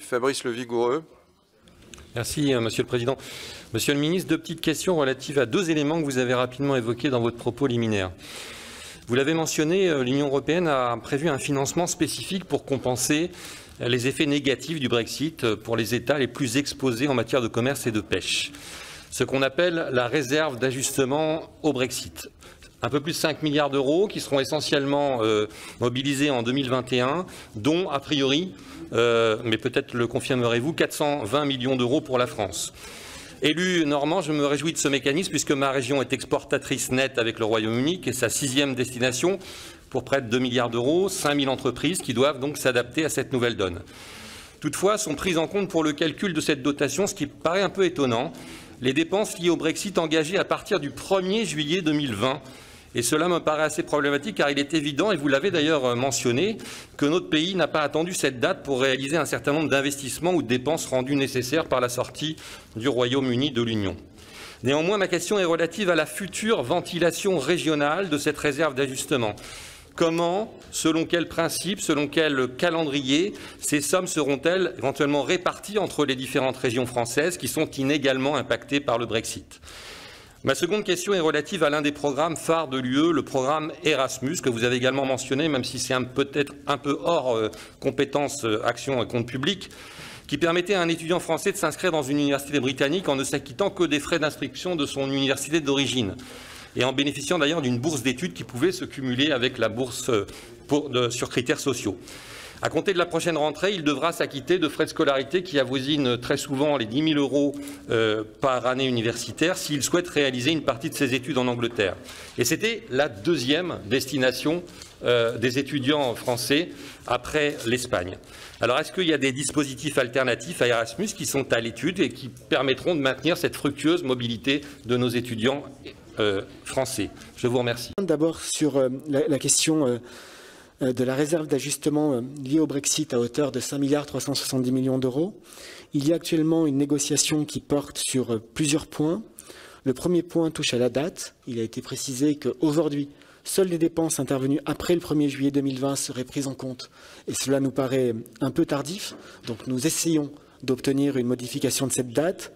Fabrice Le Vigoureux. Merci, Monsieur le Président. Monsieur le Ministre, deux petites questions relatives à deux éléments que vous avez rapidement évoqués dans votre propos liminaire. Vous l'avez mentionné, l'Union européenne a prévu un financement spécifique pour compenser les effets négatifs du Brexit pour les États les plus exposés en matière de commerce et de pêche. Ce qu'on appelle la réserve d'ajustement au Brexit. Un peu plus de 5 milliards d'euros qui seront essentiellement mobilisés en 2021, dont, a priori, mais peut-être le confirmerez-vous, 420 millions d'euros pour la France. Élu normand, je me réjouis de ce mécanisme puisque ma région est exportatrice nette avec le Royaume-Uni, qui est sa 6e destination pour près de 2 milliards d'euros, 5 000 entreprises qui doivent donc s'adapter à cette nouvelle donne. Toutefois, sont prises en compte pour le calcul de cette dotation, ce qui paraît un peu étonnant, les dépenses liées au Brexit engagées à partir du 1er juillet 2020. Et cela me paraît assez problématique car il est évident, et vous l'avez d'ailleurs mentionné, que notre pays n'a pas attendu cette date pour réaliser un certain nombre d'investissements ou de dépenses rendues nécessaires par la sortie du Royaume-Uni de l'Union. Néanmoins, ma question est relative à la future ventilation régionale de cette réserve d'ajustement. Comment, selon quels principes, selon quel calendrier, ces sommes seront-elles éventuellement réparties entre les différentes régions françaises qui sont inégalement impactées par le Brexit ? Ma seconde question est relative à l'un des programmes phares de l'UE, le programme Erasmus, que vous avez également mentionné, même si c'est peut-être un peu hors compétence action et compte public, qui permettait à un étudiant français de s'inscrire dans une université britannique en ne s'acquittant que des frais d'inscription de son université d'origine et en bénéficiant d'ailleurs d'une bourse d'études qui pouvait se cumuler avec la bourse sur critères sociaux. À compter de la prochaine rentrée, il devra s'acquitter de frais de scolarité qui avoisinent très souvent les 10 000 euros par année universitaire s'il souhaite réaliser une partie de ses études en Angleterre. Et c'était la deuxième destination des étudiants français après l'Espagne. Alors, est-ce qu'il y a des dispositifs alternatifs à Erasmus qui sont à l'étude et qui permettront de maintenir cette fructueuse mobilité de nos étudiants français? Je vous remercie. D'abord, sur la question de la réserve d'ajustement liée au Brexit à hauteur de 5 370 millions d'euros. Il y a actuellement une négociation qui porte sur plusieurs points. Le premier point touche à la date. Il a été précisé qu'aujourd'hui, seules les dépenses intervenues après le 1er juillet 2020 seraient prises en compte. Et cela nous paraît un peu tardif. Donc nous essayons d'obtenir une modification de cette date.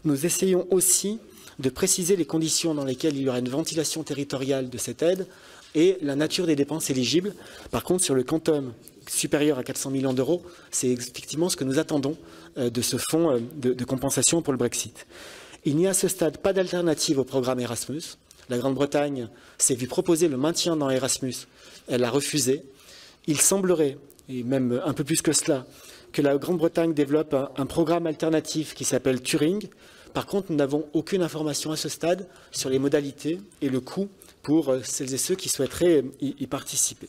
Nous essayons aussi de préciser les conditions dans lesquelles il y aura une ventilation territoriale de cette aide et la nature des dépenses éligibles. Par contre, sur le quantum supérieur à 400 millions d'euros, c'est effectivement ce que nous attendons de ce fonds de compensation pour le Brexit. Il n'y a à ce stade pas d'alternative au programme Erasmus. La Grande-Bretagne s'est vue proposer le maintien dans Erasmus. Elle a refusé. Il semblerait, et même un peu plus que cela, que la Grande-Bretagne développe un programme alternatif qui s'appelle Turing. Par contre, nous n'avons aucune information à ce stade sur les modalités et le coût pour celles et ceux qui souhaiteraient y participer.